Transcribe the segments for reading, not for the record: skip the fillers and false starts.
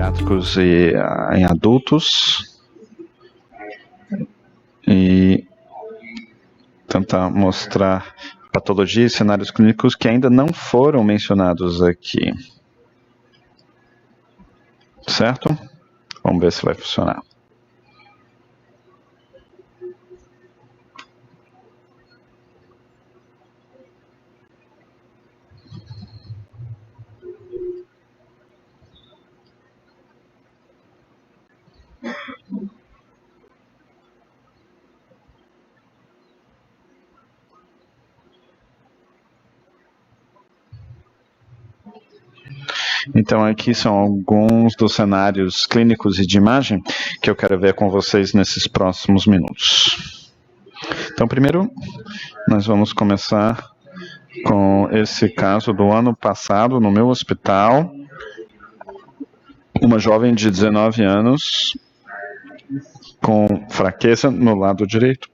pediátricos e em adultos, e tentar mostrar patologia e cenários clínicos que ainda não foram mencionados aqui. Certo? Vamos ver se vai funcionar. Então, aqui são alguns dos cenários clínicos e de imagem que eu quero ver com vocês nesses próximos minutos. Então, primeiro, nós vamos começar com esse caso do ano passado no meu hospital. Uma jovem de 19 anos com fraqueza no lado direito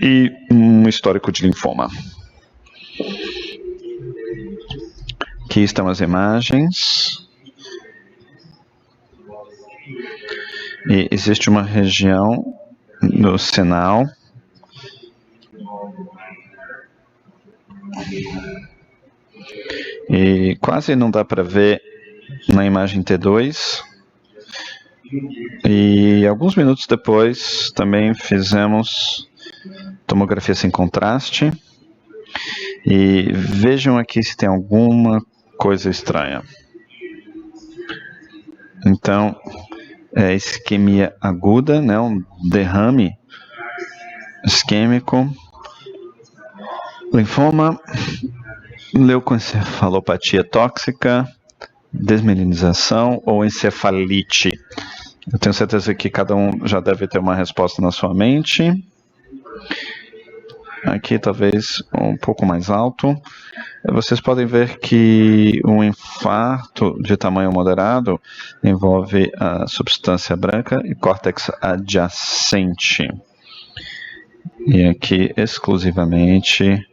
e um histórico de linfoma. Aqui estão as imagens. E existe uma região no sinal. E quase não dá para ver na imagem T2. E alguns minutos depois também fizemos tomografia sem contraste. E vejam aqui se tem alguma coisa estranha. Então, é isquemia aguda, né? Um derrame isquêmico, linfoma, leucoencefalopatia tóxica, desmelinização ou encefalite. Eu tenho certeza que cada um já deve ter uma resposta na sua mente. Aqui talvez um pouco mais alto. Vocês podem ver que um infarto de tamanho moderado envolve a substância branca e córtex adjacente. E aqui exclusivamente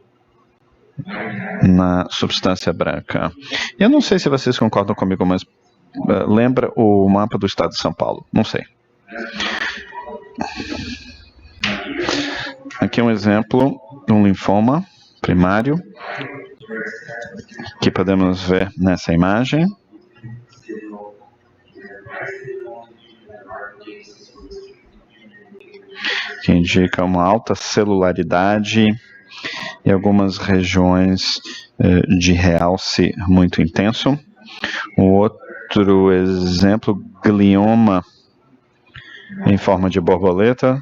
na substância branca. Eu não sei se vocês concordam comigo, mas lembra o mapa do estado de São Paulo? Não sei. Aqui um exemplo de um linfoma primário, que podemos ver nessa imagem. Que indica uma alta celularidade e algumas regiões de realce muito intenso. Um outro exemplo, glioma em forma de borboleta.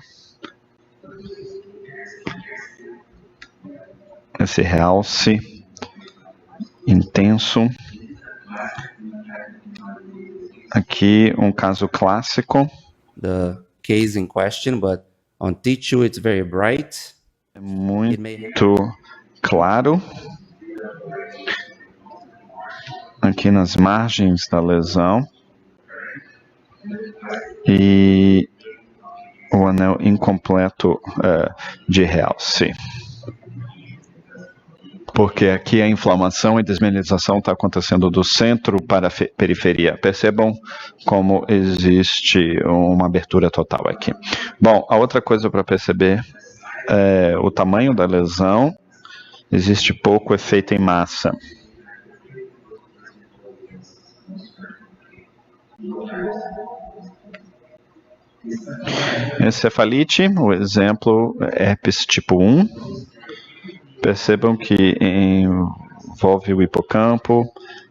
Esse realce intenso. Aqui um caso clássico. The case in question, but on T2 it's very bright. É muito claro. Aqui nas margens da lesão. E o anel incompleto de realce. Porque aqui a inflamação e desmineralização está acontecendo do centro para a periferia. Percebam como existe uma abertura total aqui. Bom, a outra coisa para perceber é o tamanho da lesão. Existe pouco efeito em massa. Encefalite, o exemplo herpes tipo 1. Percebam que envolve o hipocampo,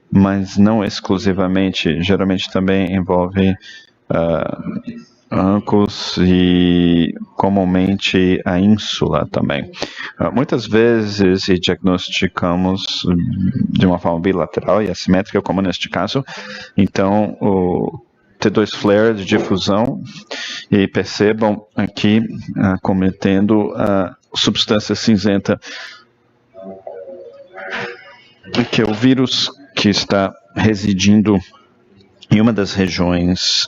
mas não exclusivamente, geralmente também envolve ânculos e comumente a ínsula também. Muitas vezes diagnosticamos de uma forma bilateral e assimétrica, como neste caso. Então, o T2 flare de difusão, e percebam aqui cometendo a substância cinzenta, que é o vírus que está residindo em uma das regiões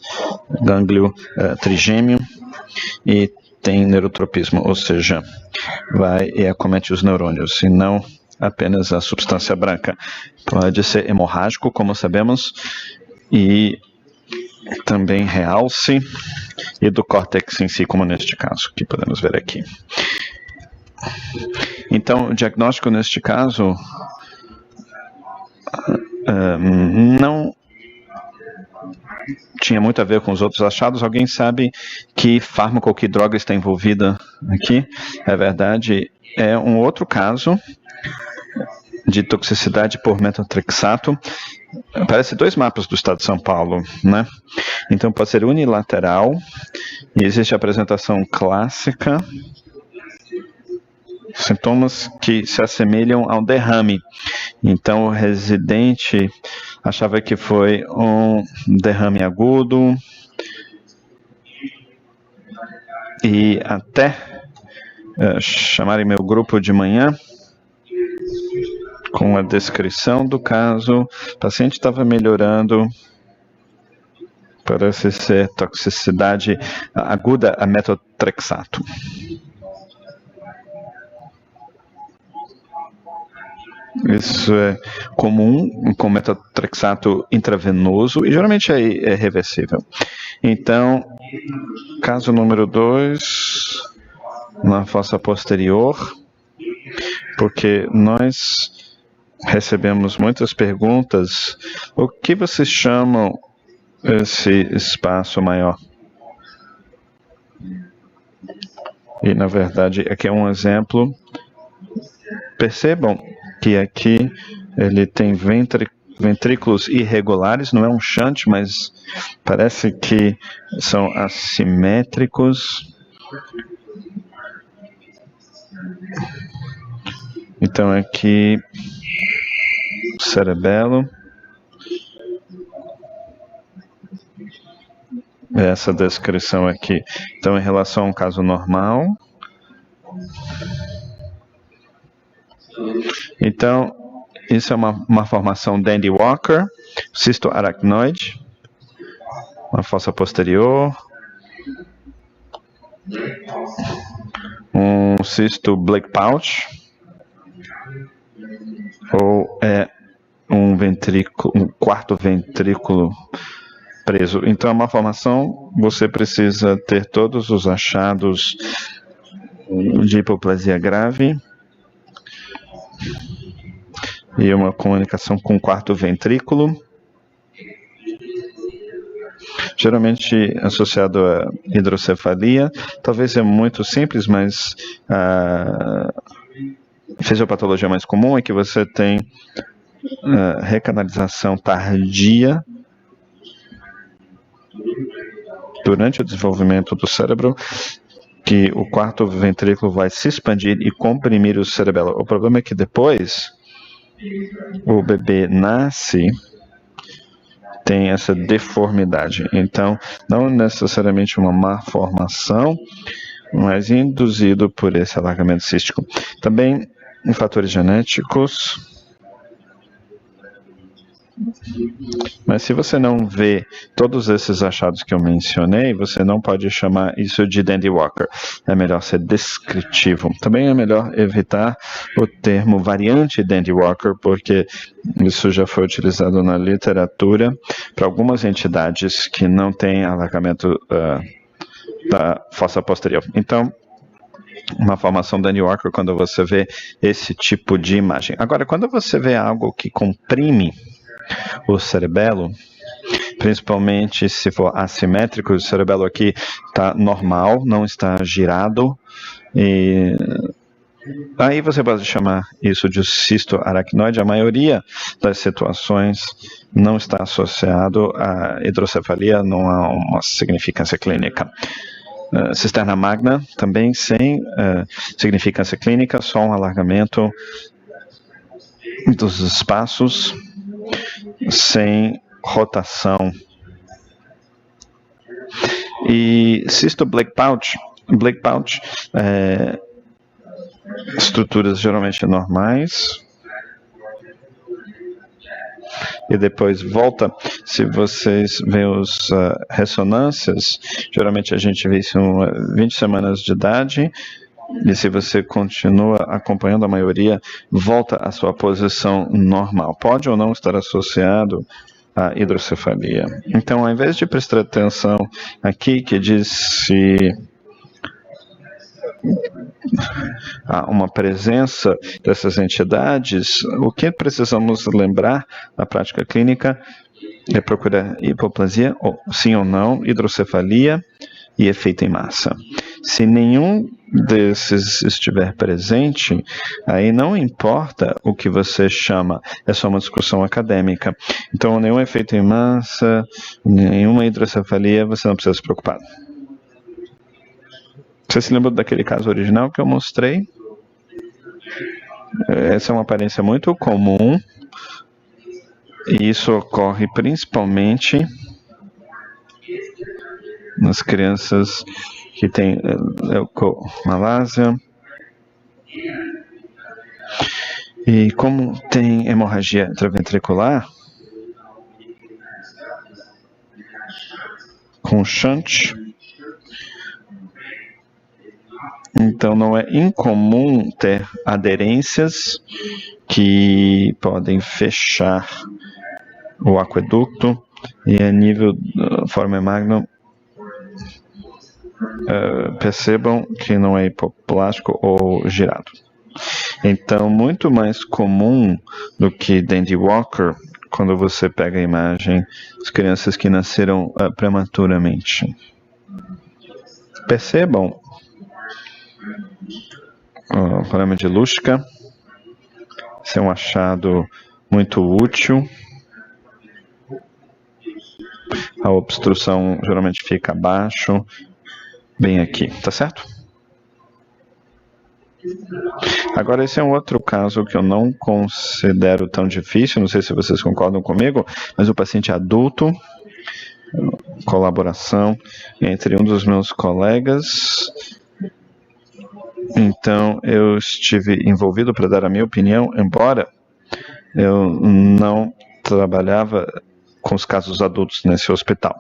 gânglio trigêmeo e tem neurotropismo, ou seja, vai e acomete os neurônios, e não apenas a substância branca. Pode ser hemorrágico, como sabemos, e também realce e do córtex em si, como neste caso, que podemos ver aqui. Então, o diagnóstico neste caso não tinha muito a ver com os outros achados. Alguém sabe que fármaco ou que droga está envolvida aqui? É verdade, é um outro caso de toxicidade por metotrexato. Parece 2 mapas do estado de São Paulo, né? Então pode ser unilateral e existe a apresentação clássica, sintomas que se assemelham ao derrame. Então o residente achava que foi um derrame agudo e até chamarem meu grupo de manhã com a descrição do caso, o paciente estava melhorando, parece ser toxicidade aguda a metotrexato. Isso é comum com metotrexato intravenoso e geralmente é reversível. Então, caso número 2, na fossa posterior, porque nós recebemos muitas perguntas. O que vocês chamam esse espaço maior? E, na verdade, aqui é um exemplo. Percebam que aqui ele tem ventrículos irregulares, não é um shunt, mas parece que são assimétricos. Então, aqui, cerebelo. Essa descrição aqui. Então, em relação a um caso normal. Então, isso é uma formação Dandy-Walker, cisto aracnoide, uma fossa posterior, um cisto Blake pouch, ou é um quarto ventrículo preso. Então, é uma formação, você precisa ter todos os achados de hipoplasia grave e uma comunicação com o quarto ventrículo, geralmente associado a hidrocefalia. Talvez é muito simples, mas a fisiopatologia mais comum é que você tem recanalização tardia durante o desenvolvimento do cérebro, que o quarto ventrículo vai se expandir e comprimir o cerebelo. O problema é que depois o bebê nasce, tem essa deformidade. Então, não necessariamente uma má formação, mas induzido por esse alargamento cístico. Também em fatores genéticos. Mas se você não vê todos esses achados que eu mencionei, você não pode chamar isso de Dandy-Walker. É melhor ser descritivo. Também é melhor evitar o termo variante Dandy-Walker, porque isso já foi utilizado na literatura para algumas entidades que não têm alargamento da fossa posterior. Então, uma formação Dandy-Walker quando você vê esse tipo de imagem. Agora, quando você vê algo que comprime o cerebelo, principalmente se for assimétrico, o cerebelo aqui está normal, não está girado, e aí você pode chamar isso de cisto aracnoide. A maioria das situações não está associado à hidrocefalia, não há uma significância clínica. Cisterna magna, também sem significância clínica, só um alargamento dos espaços, sem rotação. E cisto Blake pouch, estruturas geralmente normais, e depois volta. Se vocês veem as ressonâncias, geralmente a gente vê isso em 20 semanas de idade, e se você continua acompanhando, a maioria volta à sua posição normal. Pode ou não estar associado a hidrocefalia. Então, ao invés de prestar atenção aqui que diz se há uma presença dessas entidades, o que precisamos lembrar na prática clínica é procurar hipoplasia, ou, sim ou não, hidrocefalia e efeito em massa. Se nenhum desses estiver presente, aí não importa o que você chama, é só uma discussão acadêmica. Então, nenhum efeito em massa, nenhuma hidrocefalia, você não precisa se preocupar. Você se lembra daquele caso original que eu mostrei? Essa é uma aparência muito comum, e isso ocorre principalmente nas crianças que têm leucomalásia. E como tem hemorragia intraventricular, com shunt, então não é incomum ter aderências que podem fechar o aqueduto, e a nível foramen magnum, percebam que não é hipoplástico ou girado. Então, muito mais comum do que Dandy Walker, quando você pega a imagem das crianças que nasceram prematuramente. Percebam o parâmetro de Luschka. Esse é um achado muito útil. A obstrução geralmente fica abaixo, bem aqui, tá certo? Agora, esse é um outro caso que eu não considero tão difícil, não sei se vocês concordam comigo, mas o paciente adulto, colaboração entre um dos meus colegas. Então, eu estive envolvido para dar a minha opinião, embora eu não trabalhava com os casos adultos nesse hospital.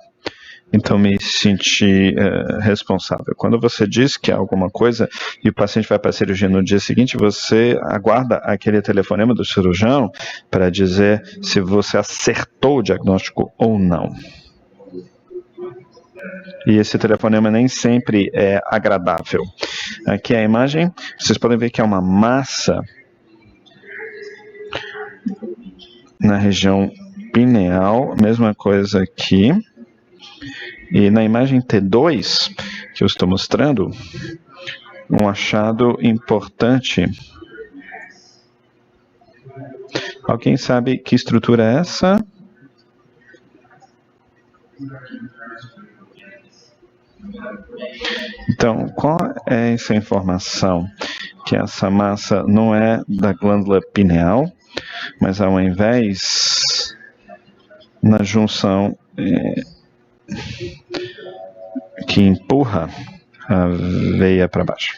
Então, me senti responsável. Quando você diz que há alguma coisa e o paciente vai para a cirurgia no dia seguinte, você aguarda aquele telefonema do cirurgião para dizer se você acertou o diagnóstico ou não. E esse telefonema nem sempre é agradável. Aqui a imagem, vocês podem ver que é uma massa na região pineal, mesma coisa aqui. E na imagem T2, que eu estou mostrando, um achado importante. Alguém sabe que estrutura é essa? Então, qual é essa informação? Que essa massa não é da glândula pineal, mas ao invés, na junção que empurra a veia para baixo.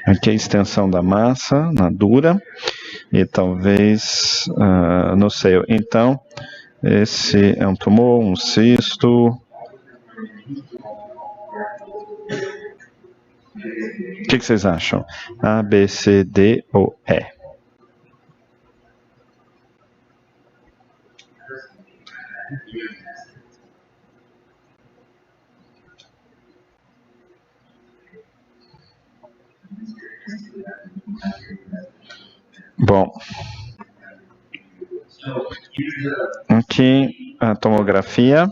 Aqui a extensão da massa na dura e talvez no seio. Então, esse é um tumor, um cisto. O que vocês acham? A, B, C, D ou E? Bom, aqui a tomografia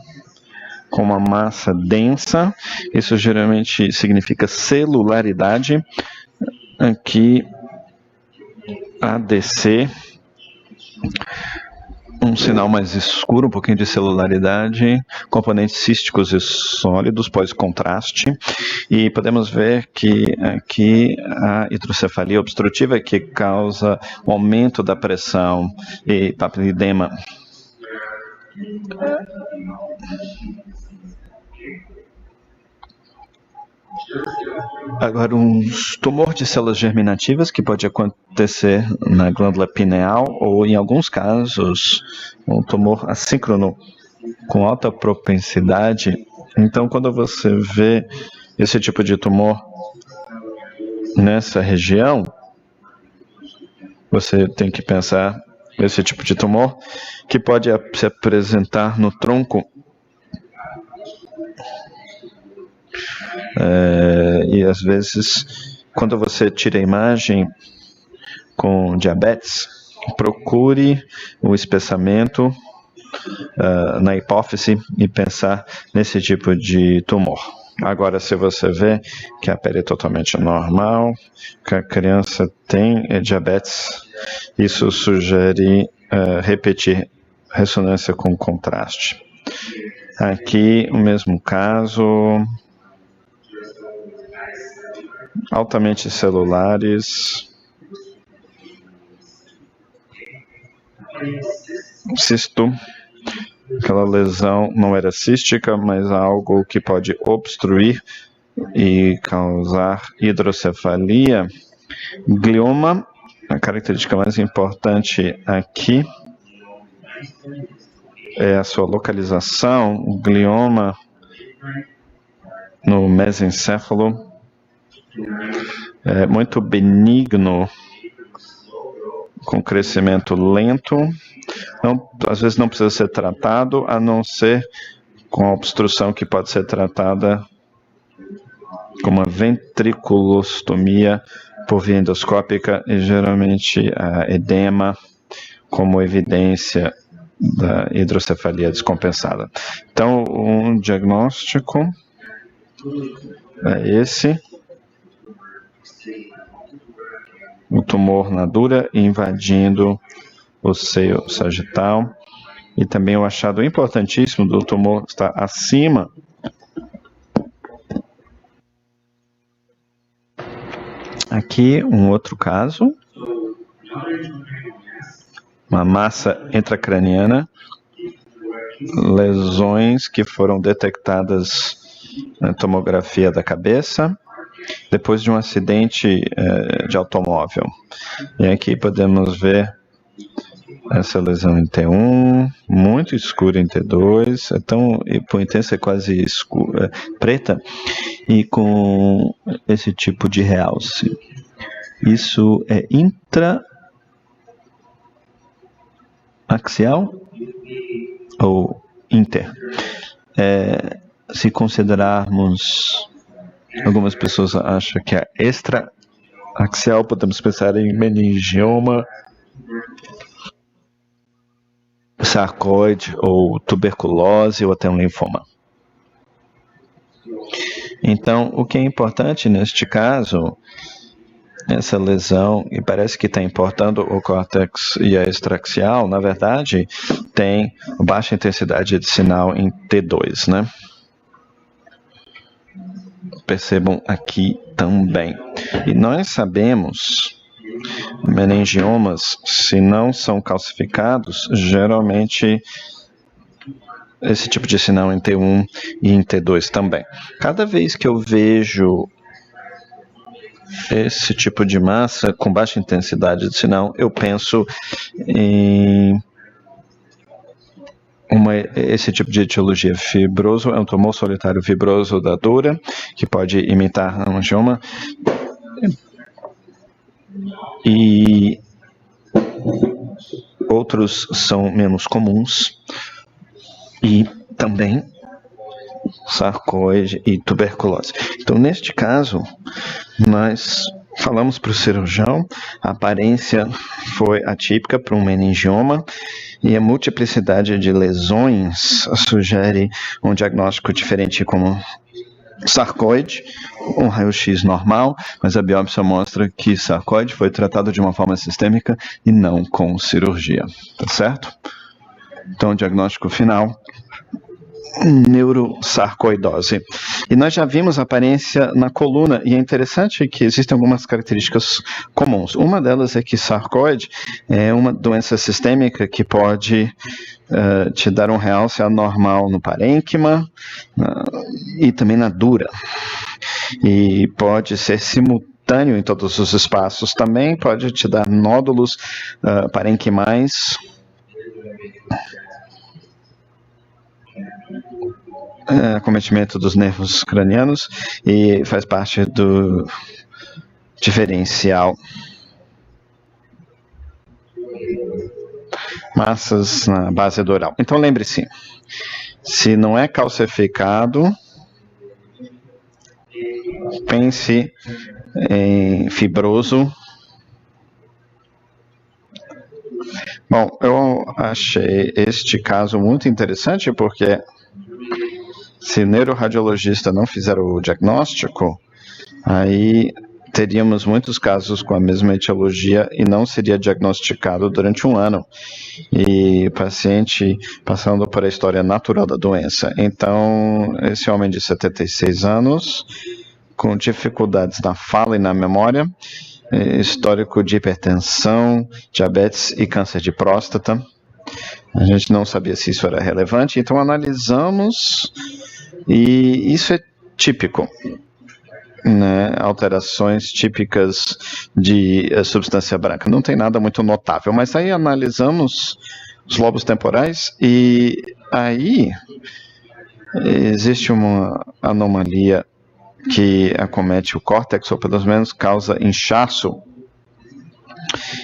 com uma massa densa, isso geralmente significa celularidade. Aqui ADC, um sinal mais escuro, um pouquinho de celularidade, componentes císticos e sólidos, pós-contraste, e podemos ver que aqui a hidrocefalia obstrutiva que causa o aumento da pressão e papiledema. Agora, um tumor de células germinativas que pode acontecer na glândula pineal ou, em alguns casos, um tumor assíncrono com alta propensidade. Então, quando você vê esse tipo de tumor nessa região, você tem que pensar nesse tipo de tumor que pode se apresentar no tronco e às vezes quando você tira a imagem com diabetes, procure o espessamento na hipófise e pensar nesse tipo de tumor. Agora, se você vê que a pele é totalmente normal, que a criança tem diabetes, isso sugere repetir ressonância com contraste. Aqui, o mesmo caso, altamente celulares, cisto, aquela lesão não era cística, mas algo que pode obstruir e causar hidrocefalia. Glioma, a característica mais importante aqui é a sua localização. O glioma no mesencéfalo é muito benigno, com crescimento lento. Não, às vezes não precisa ser tratado, a não ser com a obstrução que pode ser tratada com uma ventriculostomia por via endoscópica e geralmente a edema como evidência da hidrocefalia descompensada. Então, um diagnóstico é esse. O tumor na dura invadindo o seio sagital. E também o achado importantíssimo do tumor está acima aqui um outro caso, uma massa intracraniana, lesões que foram detectadas na tomografia da cabeça depois de um acidente de automóvel. E aqui podemos ver essa lesão em T1, muito escura em T2, então por intensa é quase escura, preta, e com esse tipo de realce. Isso é intraaxial ou inter? Se considerarmos, algumas pessoas acham que é extraaxial, podemos pensar em meningioma, sarcoide ou tuberculose ou até um linfoma. Então, o que é importante neste caso, essa lesão, e parece que está importando o córtex e a extraaxial, na verdade, tem baixa intensidade de sinal em T2, né? Percebam aqui também. E nós sabemos, meningiomas, se não são calcificados, geralmente esse tipo de sinal em T1 e em T2 também. Cada vez que eu vejo esse tipo de massa com baixa intensidade de sinal, eu penso em esse tipo de etiologia. Fibroso é um tumor solitário fibroso da dura, que pode imitar angioma. E outros são menos comuns. E também sarcoide e tuberculose. Então, neste caso, nós falamos para o cirurgião, a aparência foi atípica para um meningioma e a multiplicidade de lesões sugere um diagnóstico diferente como sarcoide, um raio-x normal, mas a biópsia mostra que sarcoide foi tratado de uma forma sistêmica e não com cirurgia, tá certo? Então, o diagnóstico final, neurosarcoidose. E nós já vimos a aparência na coluna, e é interessante que existem algumas características comuns. Uma delas é que sarcoide é uma doença sistêmica que pode te dar um realce anormal no parênquima e também na dura. E pode ser simultâneo em todos os espaços também, pode te dar nódulos parênquimais, acometimento dos nervos cranianos e faz parte do diferencial. Massas na base dural. Então lembre-se, se não é calcificado, pense em fibroso. Bom, eu achei este caso muito interessante porque se o neuroradiologista não fizer o diagnóstico, aí teríamos muitos casos com a mesma etiologia e não seria diagnosticado durante um ano. E o paciente passando por a história natural da doença. Então, esse homem de 76 anos, com dificuldades na fala e na memória, histórico de hipertensão, diabetes e câncer de próstata. A gente não sabia se isso era relevante, então analisamos e isso é típico. Né, alterações típicas de substância branca. Não tem nada muito notável, mas aí analisamos os lobos temporais e aí existe uma anomalia que acomete o córtex, ou pelo menos causa inchaço,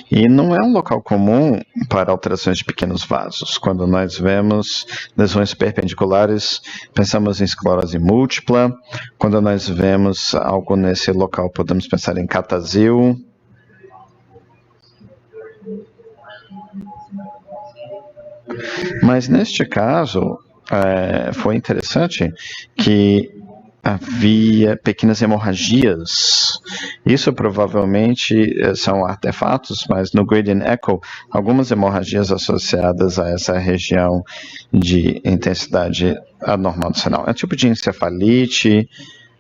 e não é um local comum para alterações de pequenos vasos. Quando nós vemos lesões perpendiculares, pensamos em esclerose múltipla. Quando nós vemos algo nesse local, podemos pensar em catazil. Mas neste caso, foi interessante que havia pequenas hemorragias. Isso provavelmente são artefatos, mas no gradient echo, algumas hemorragias associadas a essa região de intensidade anormal do sinal. É um tipo de encefalite,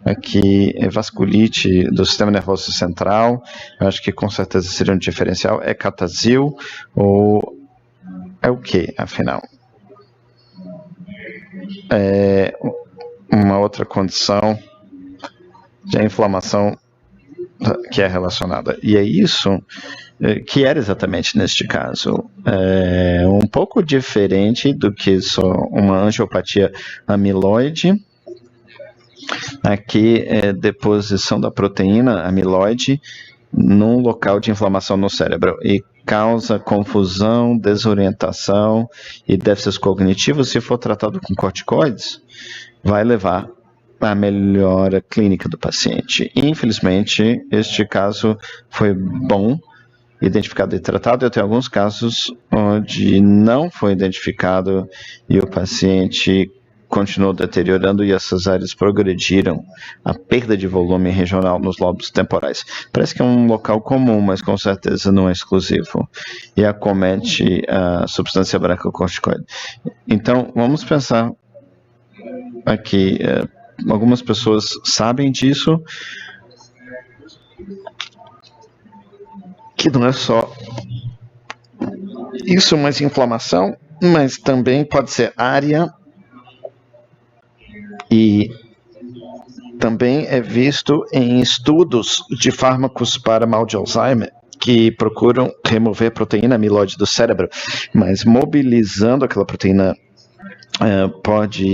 aqui é vasculite do sistema nervoso central. Eu acho que com certeza seria um diferencial. É catazil ou é o que, afinal? É uma outra condição de inflamação que é relacionada. E é isso que era exatamente neste caso. É um pouco diferente do que só uma angiopatia amiloide. Aqui é deposição da proteína amiloide num local de inflamação no cérebro e causa confusão, desorientação e déficits cognitivos. Se for tratado com corticoides, vai levar à melhora clínica do paciente. Infelizmente, este caso foi bom identificado e tratado. Eu tenho alguns casos onde não foi identificado e o paciente continuou deteriorando e essas áreas progrediram a perda de volume regional nos lobos temporais. Parece que é um local comum, mas com certeza não é exclusivo. E acomete a substância branca corticoide. Então, vamos pensar aqui, algumas pessoas sabem disso, que não é só isso, mas inflamação, mas também pode ser área e também é visto em estudos de fármacos para mal de Alzheimer que procuram remover proteína amiloide do cérebro, mas mobilizando aquela proteína pode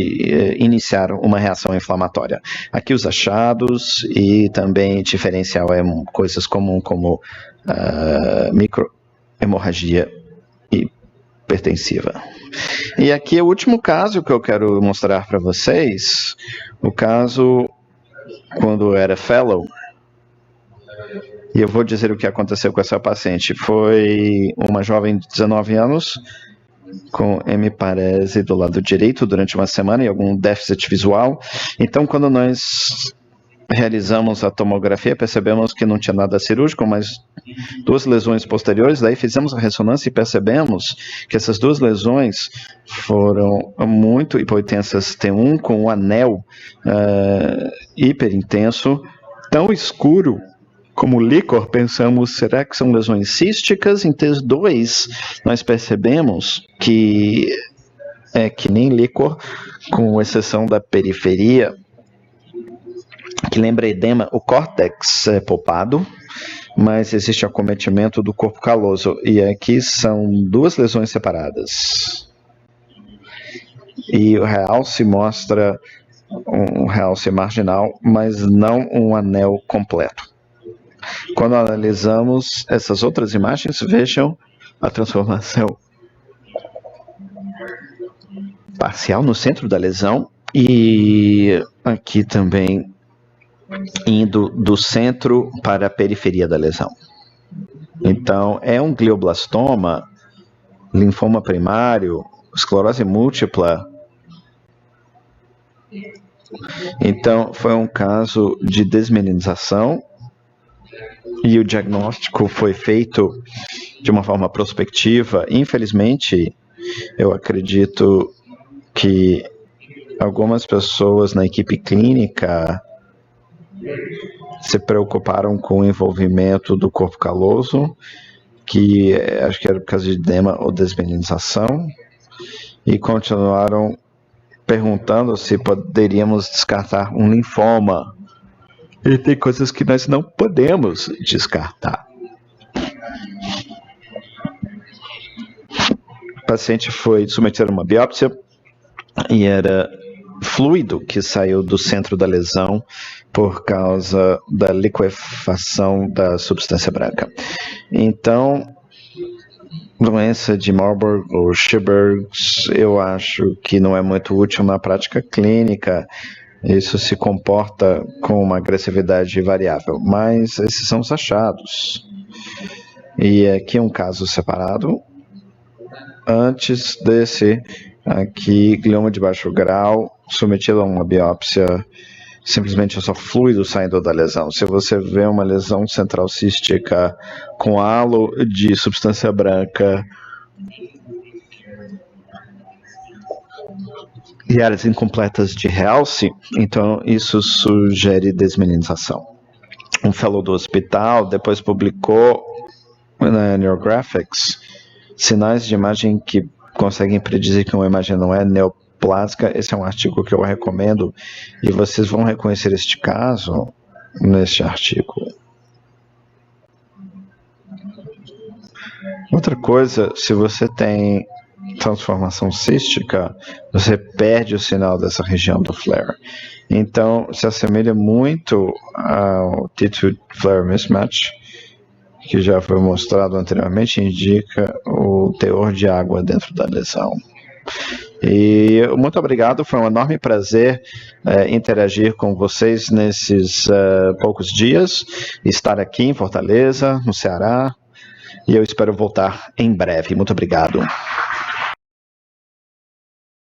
iniciar uma reação inflamatória. Aqui os achados e também diferencial coisas comuns como microhemorragia hipertensiva. E aqui é o último caso que eu quero mostrar para vocês, o caso quando eu era fellow. E eu vou dizer o que aconteceu com essa paciente. Foi uma jovem de 19 anos, com hemiparese do lado direito durante uma semana e algum déficit visual. Então, quando nós realizamos a tomografia, percebemos que não tinha nada cirúrgico, mas 2 lesões posteriores. Daí fizemos a ressonância e percebemos que essas 2 lesões foram muito hipotensas T1 com um anel hiperintenso, tão escuro como líquor. Pensamos, será que são lesões císticas? Em T2, nós percebemos que é que nem líquor, com exceção da periferia, que lembra edema. O córtex é poupado, mas existe acometimento do corpo caloso. E aqui são 2 lesões separadas. E o realce mostra um realce marginal, mas não um anel completo. Quando analisamos essas outras imagens, vejam a transformação parcial no centro da lesão e aqui também indo do centro para a periferia da lesão. Então, é um glioblastoma, linfoma primário, esclerose múltipla. Então, foi um caso de desmelinização e o diagnóstico foi feito de uma forma prospectiva. Infelizmente, eu acredito que algumas pessoas na equipe clínica se preocuparam com o envolvimento do corpo caloso, que acho que era por causa de edema ou desmelinização, e continuaram perguntando se poderíamos descartar um linfoma. E tem coisas que nós não podemos descartar. O paciente foi submetido a uma biópsia e era fluido que saiu do centro da lesão por causa da liquefação da substância branca. Então, doença de Marburg ou Sjogren's, eu acho que não é muito útil na prática clínica. Isso se comporta com uma agressividade variável, mas esses são os achados. E aqui um caso separado. Antes desse, aqui, glioma de baixo grau, submetido a uma biópsia, simplesmente é só fluido saindo da lesão. Se você vê uma lesão central cística com halo de substância branca e áreas incompletas de realce, então isso sugere desmelinização. Um fellow do hospital depois publicou na Neurographics sinais de imagem que conseguem predizer que uma imagem não é neoplásica. Esse é um artigo que eu recomendo e vocês vão reconhecer este caso neste artigo. Outra coisa, se você tem transformação cística, você perde o sinal dessa região do flare. Então, se assemelha muito ao T2-flare mismatch, que já foi mostrado anteriormente, indica o teor de água dentro da lesão. E muito obrigado, foi um enorme prazer interagir com vocês nesses poucos dias, estar aqui em Fortaleza, no Ceará, e eu espero voltar em breve. Muito obrigado.